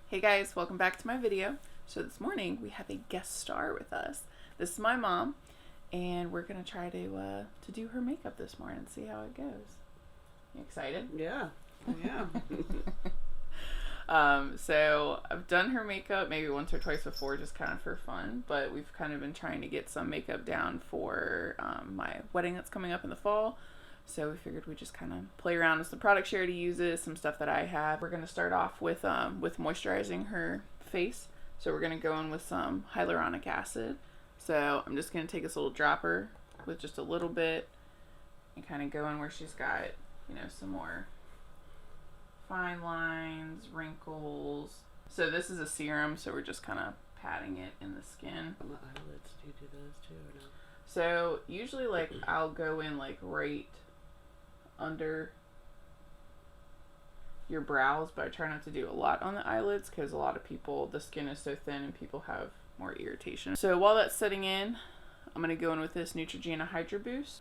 Hey guys, welcome back to my video. So this morning we have a guest star with us. This is my mom, and we're gonna try to do her makeup this morning and see how it goes. You excited? Yeah. Yeah. So I've done her makeup maybe once or twice before, just kind of for fun, but we've kind of been trying to get some makeup down for my wedding that's coming up in the fall. So we figured we'd just kind of play around with some products she already uses, some stuff that I have. We're going to start off with moisturizing her face. So we're going to go in with some hyaluronic acid. So I'm just going to take this little dropper with just a little bit and kind of go in where she's got, some more fine lines, wrinkles. So this is a serum, so we're just kind of patting it in the skin. On the eyelids, do you do those too or no? So usually I'll go in right under your brows, but I try not to do a lot on the eyelids because a lot of people, the skin is so thin and people have more irritation. So while that's setting in, I'm going to go in with this Neutrogena Hydra Boost.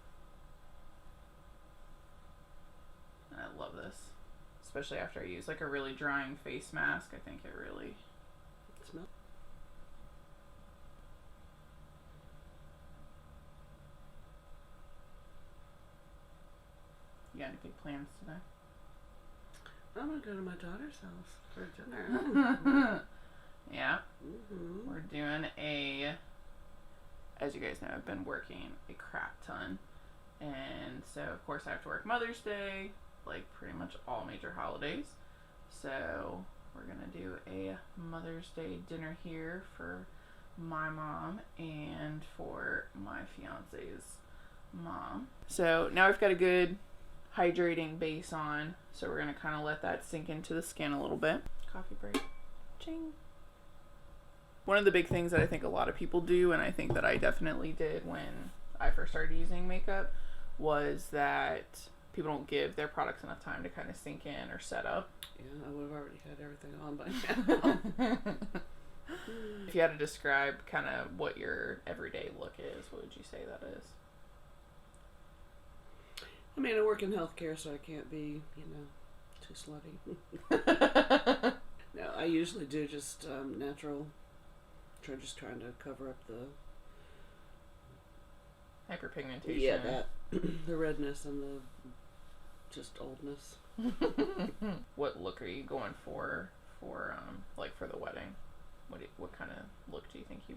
And I love this, especially after I use a really drying face mask. I think it really Smell. You got any big plans today? I'm gonna go to my daughter's house for dinner. Yeah. Mm-hmm. We're doing as you guys know, I've been working a crap ton. And so, of course, I have to work Mother's Day, pretty much all major holidays. So, we're going to do a Mother's Day dinner here for my mom and for my fiance's mom. So, now we've got a good hydrating base on. So, we're going to kind of let that sink into the skin a little bit. Coffee break. Ching. One of the big things that I think a lot of people do, and I think that I definitely did when I first started using makeup, was that people don't give their products enough time to kind of sink in or set up. Yeah, I would have already had everything on by now. If you had to describe kind of what your everyday look is, what would you say that is? I mean, I work in healthcare, so I can't be, too slutty. No, I usually do just natural. Just trying to cover up the Hyperpigmentation. Yeah, that the redness and the just oldness. What look are you going for the wedding? What kind of look do you think you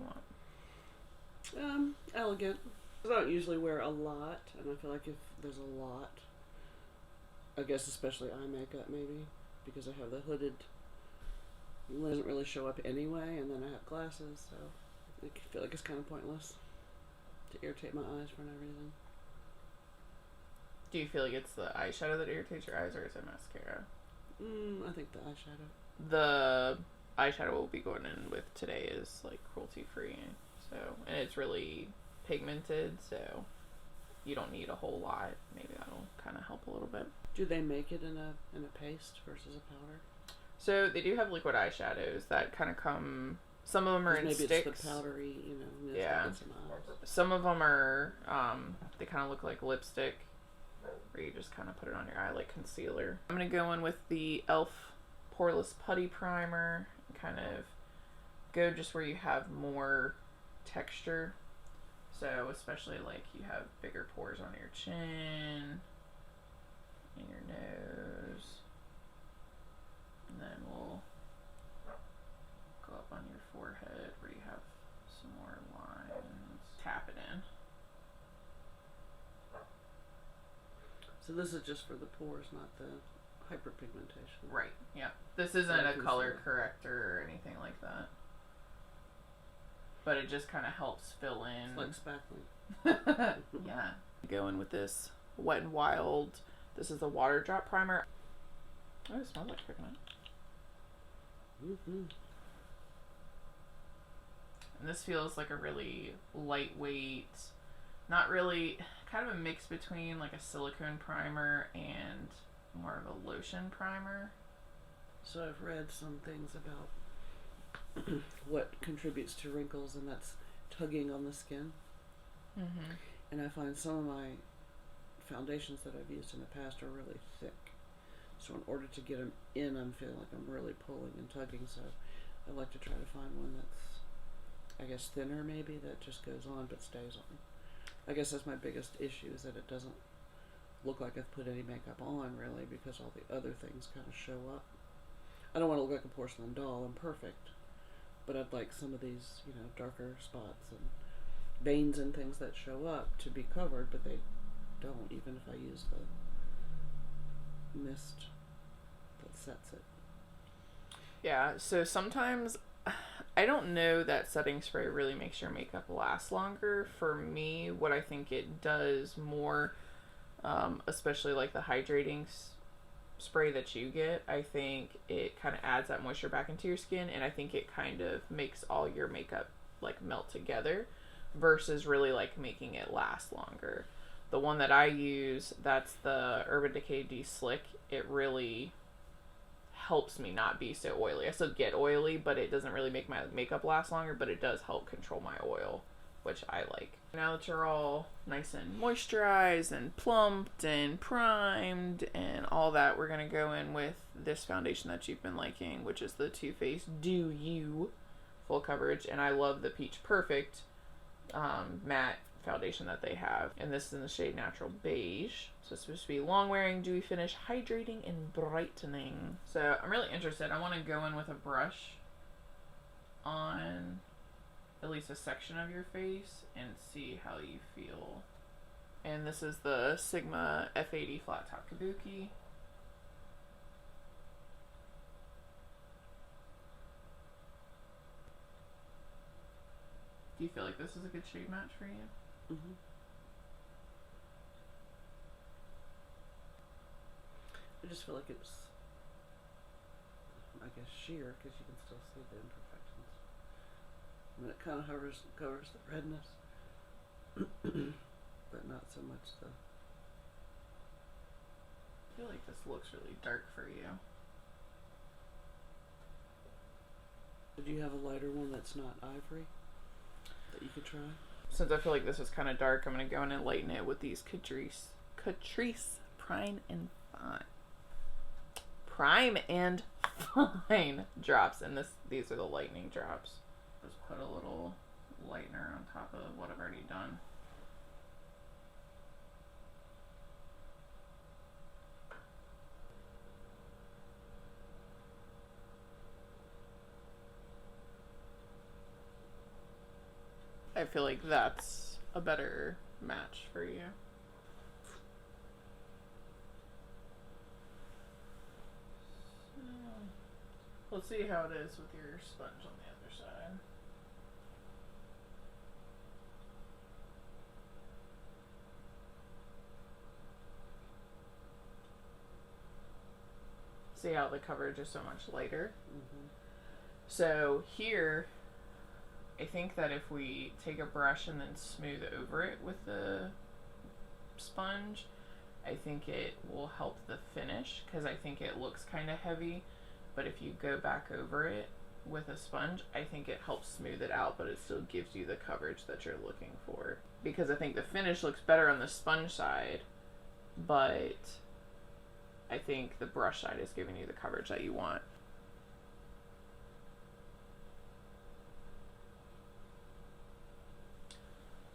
want? Elegant. I don't usually wear a lot, and I feel like if there's a lot, I guess especially eye makeup maybe, because I have the hooded, it doesn't really show up anyway, and then I have glasses, so I feel like it's kind of pointless to irritate my eyes for no reason. Do you feel like it's the eyeshadow that irritates your eyes, or is it mascara? I think the eyeshadow. The eyeshadow we'll be going in with today is cruelty free, and it's really pigmented, so you don't need a whole lot. Maybe that'll kind of help a little bit. Do they make it in a paste versus a powder? So they do have liquid eyeshadows that kind of come. Some of them are in maybe sticks. It's the powdery, Yeah. Some of them are. They kind of look like lipstick, where you just kind of put it on your eye like concealer. I'm gonna go in with the e.l.f. Poreless Putty Primer and kind of go just where you have more texture. So especially you have bigger pores on your chin, and your nose. And then we'll go up on your forehead where you have some more lines. Tap it in. So this is just for the pores, not the hyperpigmentation. Right, yeah. This isn't a color corrector or anything like that. But it just kind of helps fill in. It's like spackling. Yeah. Go in with this Wet n Wild. This is the Water Drop Primer. Oh, it smells like coconut. Mm-hmm. And this feels like a really lightweight, not really, kind of a mix between a silicone primer and more of a lotion primer. So I've read some things about what contributes to wrinkles, and that's tugging on the skin. Mm-hmm. And I find some of my foundations that I've used in the past are really thick. So in order to get them in, I'm feeling like I'm really pulling and tugging. So I like to try to find one that's, I guess, thinner maybe, that just goes on but stays on. I guess that's my biggest issue, is that it doesn't look like I've put any makeup on really, because all the other things kind of show up. I don't want to look like a porcelain doll. I'm perfect. But I'd like some of these, you know, darker spots and veins and things that show up to be covered, but they don't, even if I use the mist that sets it. Yeah, so sometimes I don't know that setting spray really makes your makeup last longer. For me, what I think it does more, especially like the hydrating spray that you get, I think it kind of adds that moisture back into your skin, and I think it kind of makes all your makeup like melt together versus really like making it last longer. The one that I use, that's the Urban Decay De-Slick, it really helps me not be so oily. I still get oily, but it doesn't really make my makeup last longer, but it does help control my oil, which I like. Now that you're all nice and moisturized and plumped and primed and all that, we're going to go in with this foundation that you've been liking, which is the Too Faced Do You Full Coverage. And I love the Peach Perfect matte foundation that they have. And this is in the shade Natural Beige. So it's supposed to be long wearing, dewy finish, hydrating, and brightening. So I'm really interested. I want to go in with a brush on at least a section of your face and see how you feel. And this is the Sigma F80 Flat Top Kabuki. Do you feel like this is a good shade match for you? Mm-hmm. I just feel like it's, I guess, sheer, because you can still see the imperfections. I mean, it kind of covers the redness, but not so much the... I feel like this looks really dark for you. Did you have a lighter one that's not ivory that you could try? Since I feel like this is kind of dark, I'm going to go in and lighten it with these Catrice Prime and Fine drops, and these are the lightening drops. Just put a little lightener on top of what I've already done. I feel like that's a better match for you. Let's see how it is with your sponge on the other side. See how the coverage is so much lighter? Mm-hmm. So here, I think that if we take a brush and then smooth over it with the sponge, I think it will help the finish, because I think it looks kind of heavy. But if you go back over it with a sponge, I think it helps smooth it out, but it still gives you the coverage that you're looking for. Because I think the finish looks better on the sponge side, but I think the brush side is giving you the coverage that you want.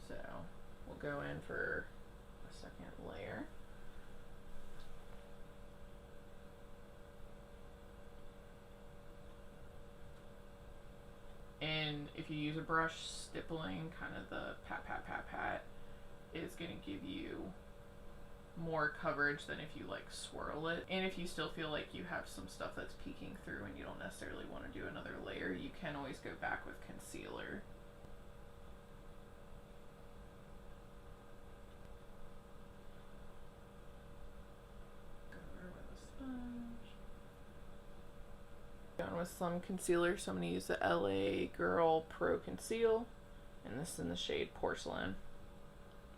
So we'll go in for a second layer. And if you use a brush, stippling, kind of the pat, pat, pat, pat, is going to give you more coverage than if you like swirl it. And if you still feel like you have some stuff that's peeking through and you don't necessarily want to do another layer, you can always go back with concealer. Go over with a sponge. Going with some concealer, so I'm going to use the LA Girl Pro Conceal, and this is in the shade Porcelain,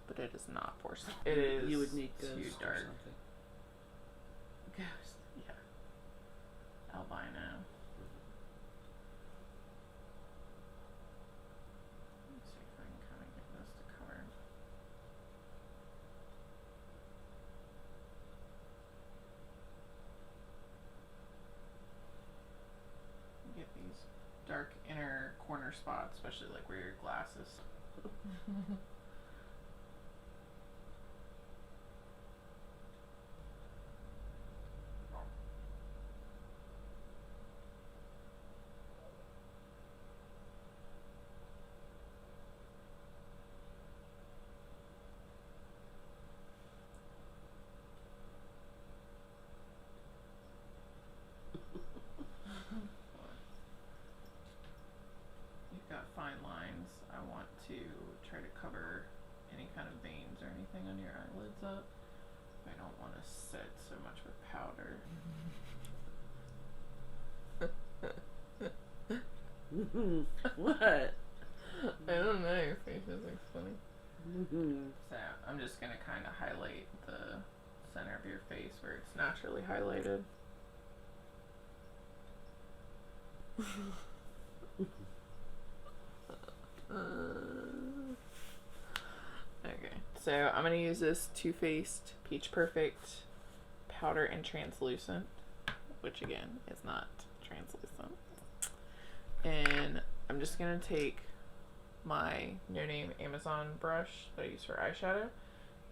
but it is not porcelain. It is You would need too Ghost dark. or something. Ghost, yeah. Albino. Let's see if I can kind of get this to cover. especially like where your glasses. You've got fine lines. I want to try to cover any kind of veins or anything on your eyelids up. I don't want to set so much with powder. What? I don't know, your face looks funny. So I'm just going to kind of highlight the center of your face where it's naturally highlighted. Okay, so I'm going to use this Too Faced Peach Perfect powder and translucent, which again is not translucent. And I'm just going to take my No Name Amazon brush that I use for eyeshadow,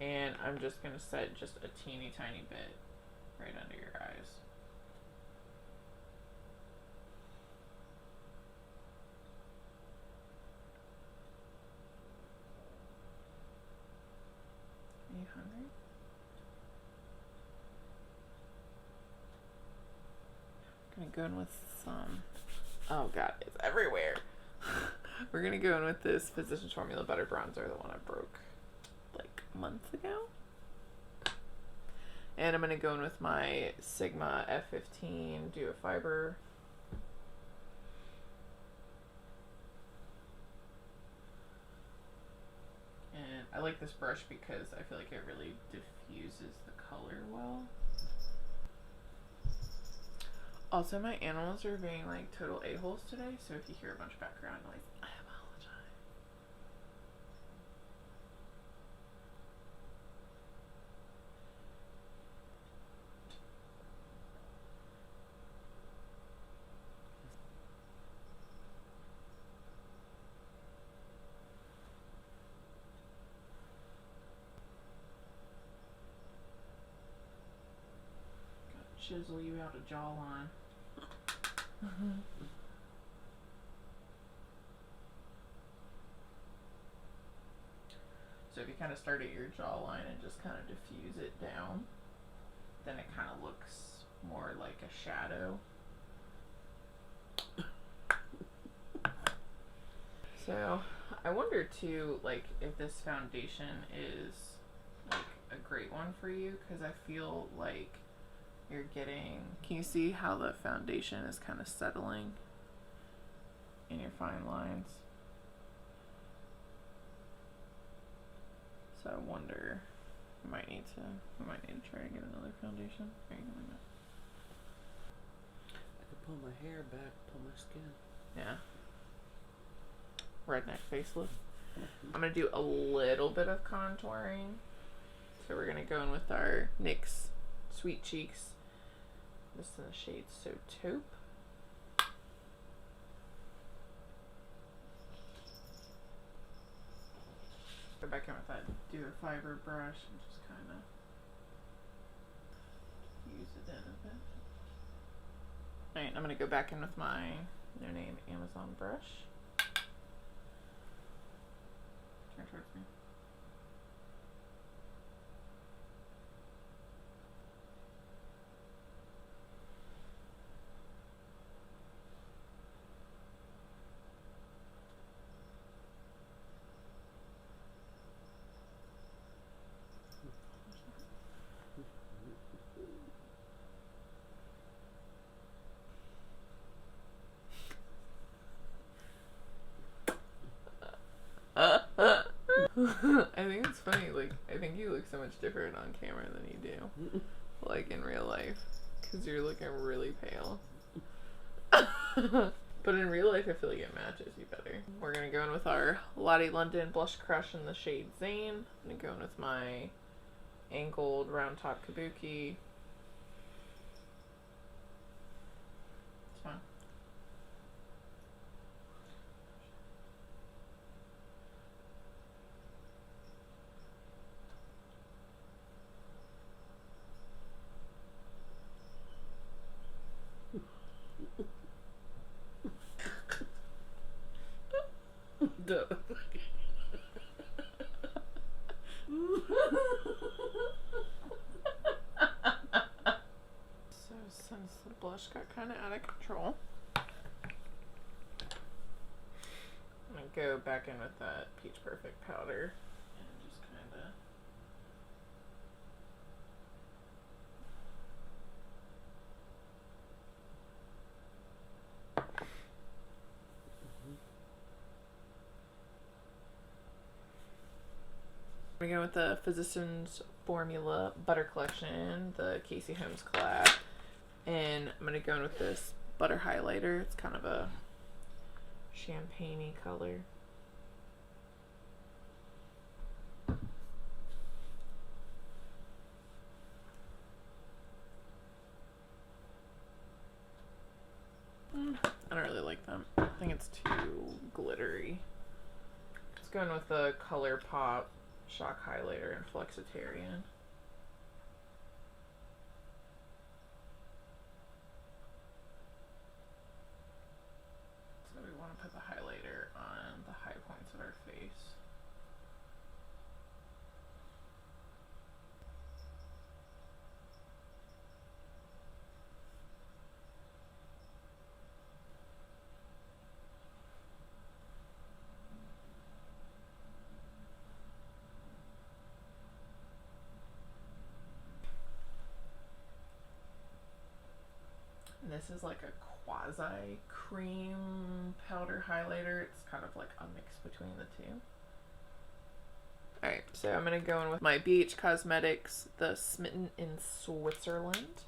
and I'm just going to set just a teeny tiny bit right under your eyes. Are you hungry? I'm gonna go in with some, oh god, it's everywhere. We're gonna go in with this Physicians Formula Butter Bronzer, the one I broke like months ago. And I'm gonna go in with my Sigma F15 Duo Fiber. And I like this brush because I feel like it really diffuses the color well. Also, my animals are being like total a-holes today, so if you hear a bunch of background noise, I apologize. Gotta chisel you out a jawline. So if you kind of start at your jawline and just kind of diffuse it down, then it kind of looks more like a shadow. So I wonder too, like, if this foundation is like a great one for you, because I feel like you're getting, can you see how the foundation is kind of settling in your fine lines? So I wonder, we might need to try to get another foundation. Are you gonna know? I could pull my hair back, pull my skin. Yeah. Redneck facelift. I'm gonna do a little bit of contouring. So we're gonna go in with our NYX Sweet Cheeks. This is in the shade So Taupe. Go back in with that Duo Fiber brush and just kind of use it in a bit. Alright, I'm gonna go back in with my No Name Amazon brush. Turn towards me. I think it's funny, like, I think you look so much different on camera than you do, like, in real life, because you're looking really pale. But in real life, I feel like it matches you better. We're going to go in with our Lottie London Blush Crush in the shade Zayne. I'm going to go in with my angled round top kabuki. It's fine. up. So since the blush got kind of out of control, I'm gonna go back in with that Peach Perfect powder and just kind of. We're going with the Physicians Formula Butter Collection, the Casey Holmes collab. And I'm going to go in with this butter highlighter. It's kind of a champagne-y color. I don't really like them. I think it's too glittery. Let's go in with the ColourPop Shock Highlighter and Flexitarian. So we want to put the highlighter on the high points of our face. And this is like a quasi cream powder highlighter. It's kind of like a mix between the two. Alright, so I'm going to go in with my BH Cosmetics, the Smitten in Switzerland.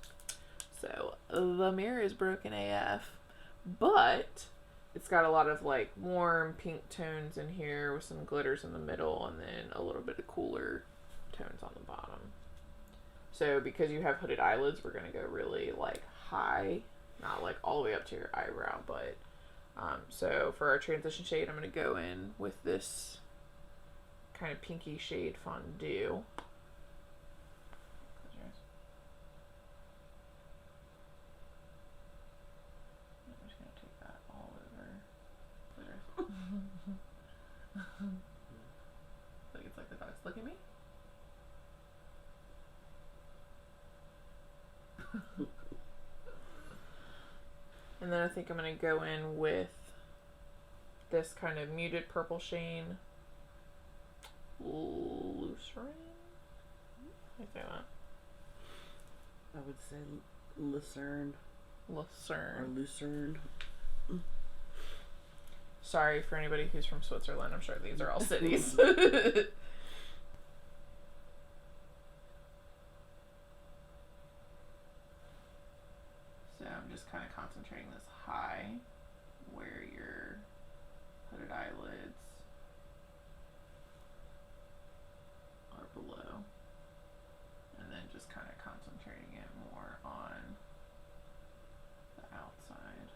So the mirror is broken AF, but it's got a lot of like warm pink tones in here with some glitters in the middle and then a little bit of cooler tones on the bottom. So because you have hooded eyelids, we're going to go really like high, not like all the way up to your eyebrow, but so for our transition shade, I'm going to go in with this kind of pinky shade Fondue. I'm just going to take that all over. Like it's like the dog's looking at me. And then I think I'm going to go in with this kind of muted purple shade. Lucerne? I say that. I would say Lucerne. Lucerne. Or Lucerne. Sorry for anybody who's from Switzerland. I'm sure these are all cities. So I'm just kind of concentrating this high where your hooded eyelids are below. And then just kind of concentrating it more on the outside.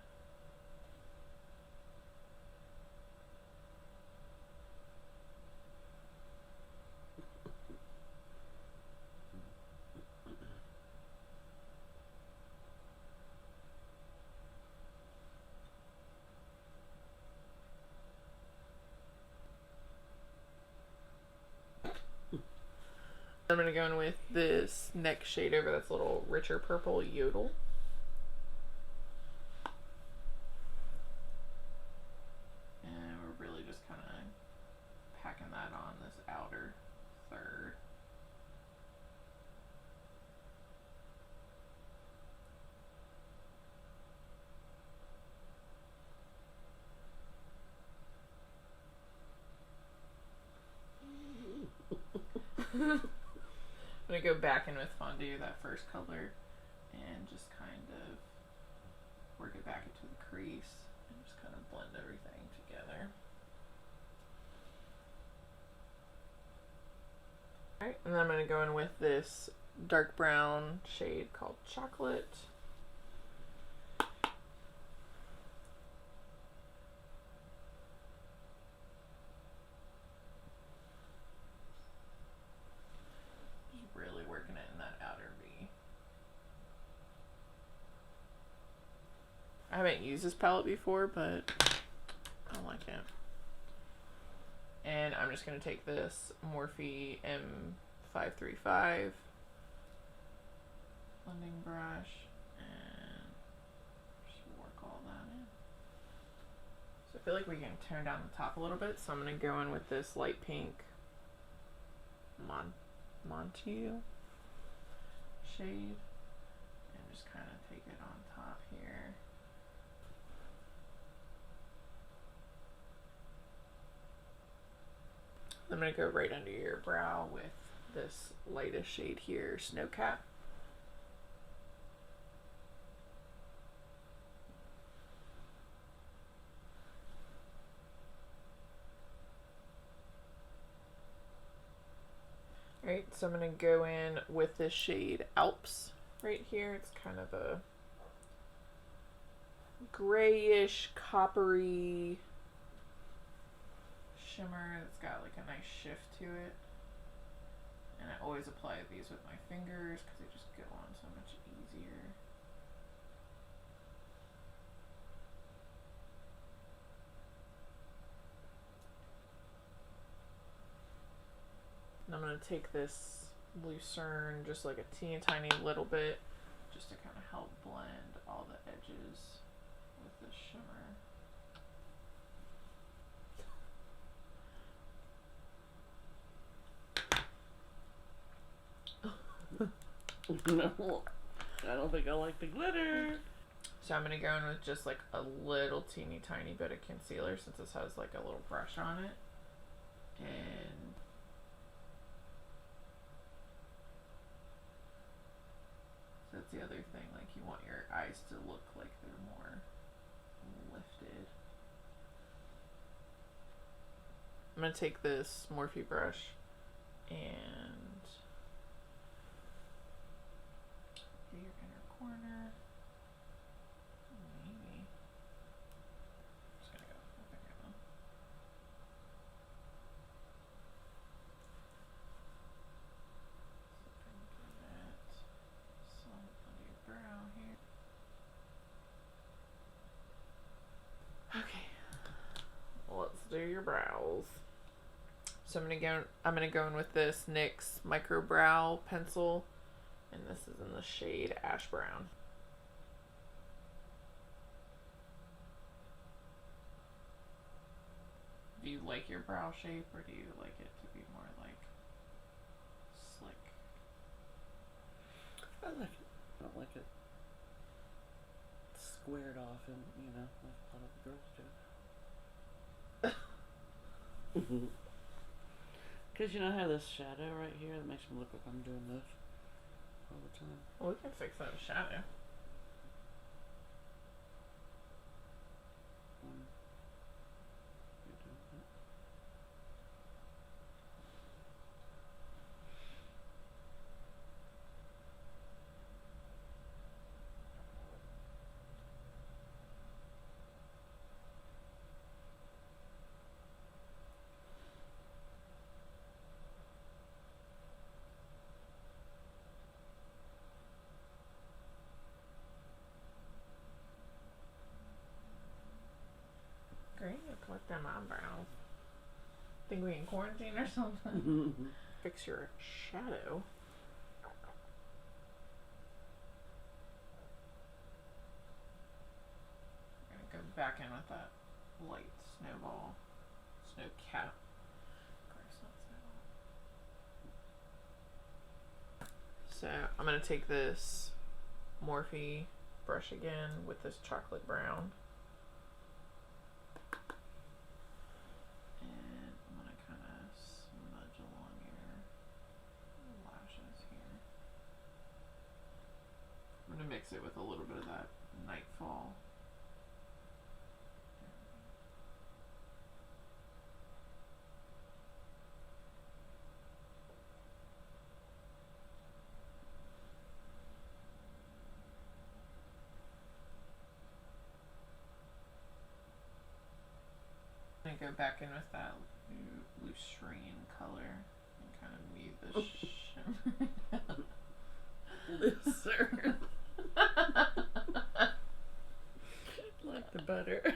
I'm going to go in with this next shade over that's a little richer purple, Yodel. And we're really just kind of packing that on this outer third. I'm going to go back in with Fondue, that first color, and just kind of work it back into the crease and just kind of blend everything together. Alright, and then I'm going to go in with this dark brown shade called Chocolate. I haven't used this palette before, but I like it. And I'm just going to take this Morphe M535 blending brush and just work all that in. So I feel like we can turn down the top a little bit, so I'm going to go in with this light pink Montiel shade and just kind of take it on top here. I'm going to go right under your brow with this lightest shade here, Snow Cap. Alright, so I'm going to go in with this shade Alps right here. It's kind of a grayish, coppery shimmer that's got like a nice shift to it. And I always apply these with my fingers because they just go on so much easier. And I'm going to take this Lucerne just like a teeny tiny little bit just to kind of help blend all the edges with this shimmer. No, I don't think I like the glitter. So I'm going to go in with just like a little teeny tiny bit of concealer since this has like a little brush on it. And so that's the other thing, like you want your eyes to look like they're more lifted. I'm going to take this Morphe brush and do your inner corner. Maybe. I'm just going to go with my finger though. Some under your brow here. Okay, let's do your brows. So I'm gonna go in with this NYX Micro Brow Pencil, and this is in the shade Ash Brown. Do you like your brow shape, or do you like it to be more like slick? I like it. I don't like it squared off, and you know, like a lot of the girls do. Because you know, I have this shadow right here that makes me look like I'm doing this all the time. Well, we can fix that shadow. You're doing that. Great, look like them eyebrows. Think we in quarantine or something? Fix your shadow. I'm gonna go back in with that light snowball, snow cap. Of course, not snowball. So I'm gonna take this Morphe brush again with this chocolate brown. Mix it with a little bit of that Nightfall. I'm gonna go back in with that Lucerne color and kind of mute the shimmer. Lucerne. Like the butter.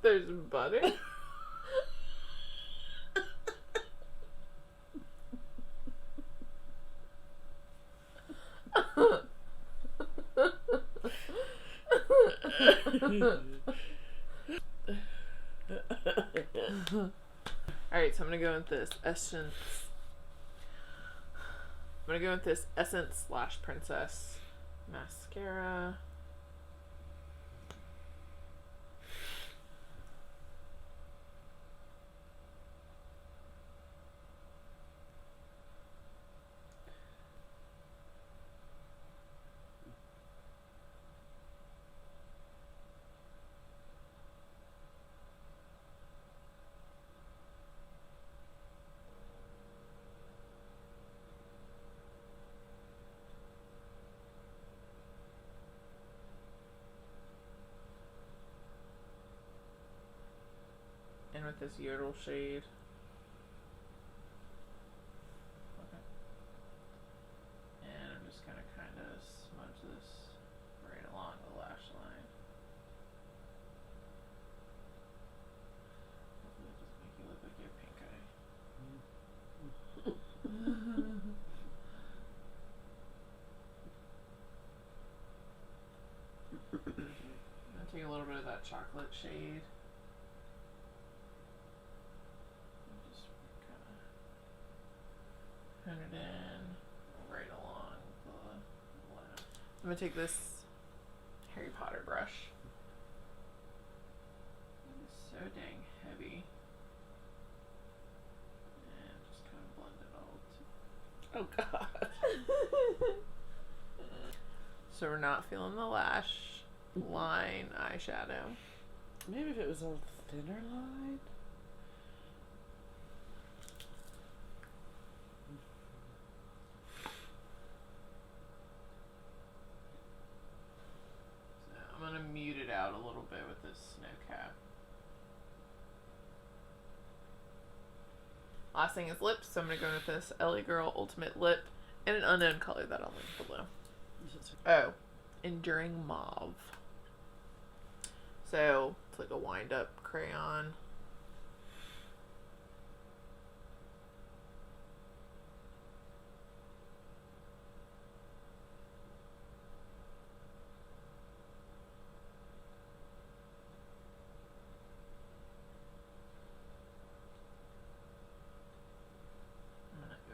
There's butter? Alright, so I'm gonna go with this Essence. I'm gonna go with this Essence / Princess mascara. And with this Yodel shade. Okay. And I'm just gonna kind of smudge this right along the lash line. Hopefully it doesn't make you look like you have pink eye. I'm gonna take a little bit of that chocolate shade. Put it in right along the left. I'm gonna take this Harry Potter brush. It's so dang heavy. And just kind of blend it all Oh God. So we're not feeling the lash line eyeshadow. Maybe if it was a thinner line. I'm gonna mute it out a little bit with this snow cap. Last thing is lips, so I'm gonna go with this LA Girl Ultimate Lip in an unknown color that I'll link below. Oh, Enduring Mauve. So it's like a wind up crayon.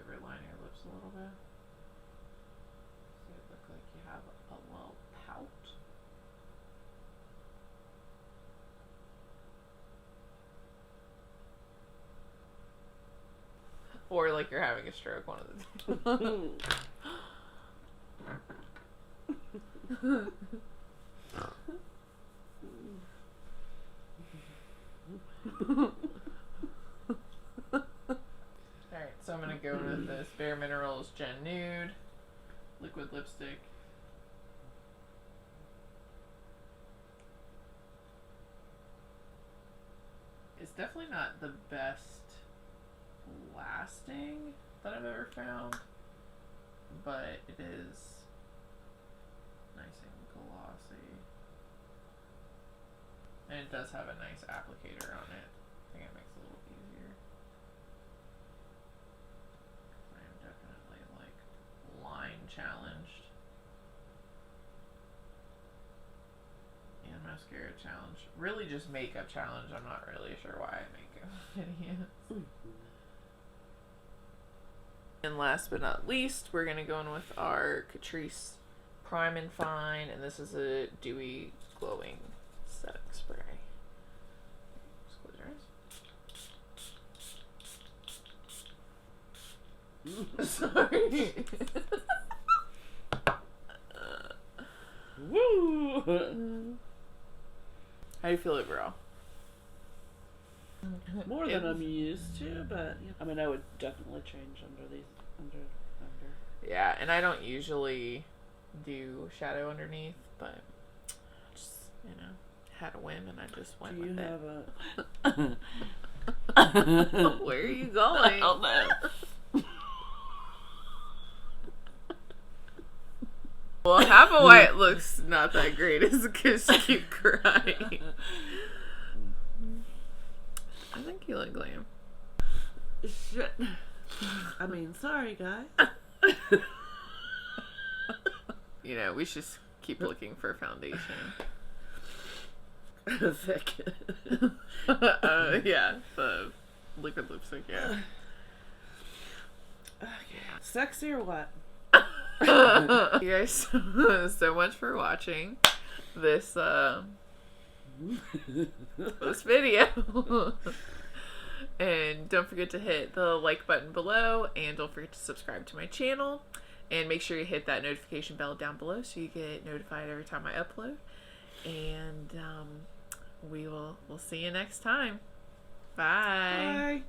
Overline your lips a little bit. So it look like you have a little pout. Or like you're having a stroke, one of the two. Alright, so I'm gonna go with this Bare Minerals Gen Nude liquid lipstick. It's definitely not the best lasting that I've ever found, but it is nice and glossy. And it does have a nice applicator on it. I think it makes it a little easier. I am definitely like line challenged. And mascara challenge. Really just makeup challenge. I'm not really sure why I make videos. And last but not least, we're going to go in with our Catrice Prime and Fine. And this is a dewy glowing setting spray. Just close your eyes. Sorry. Woo! How do you feel overall? More than I'm used to, but I mean, I would definitely change under these. Under. Yeah, and I don't usually do shadow underneath, but just, you know, had a whim and I just went with it. Where are you going? I don't know. Well, half of why it looks not that great is because you keep crying. I think you look glam. Shit. I mean, sorry, guys. You know, we should keep looking for foundation. Thick. Yeah, the liquid lipstick, yeah. Sexy or what? You guys so much for watching this this video. And don't forget to hit the like button below, and don't forget to subscribe to my channel, and make sure you hit that notification bell down below so you get notified every time I upload. And we'll see you next time. Bye. Bye.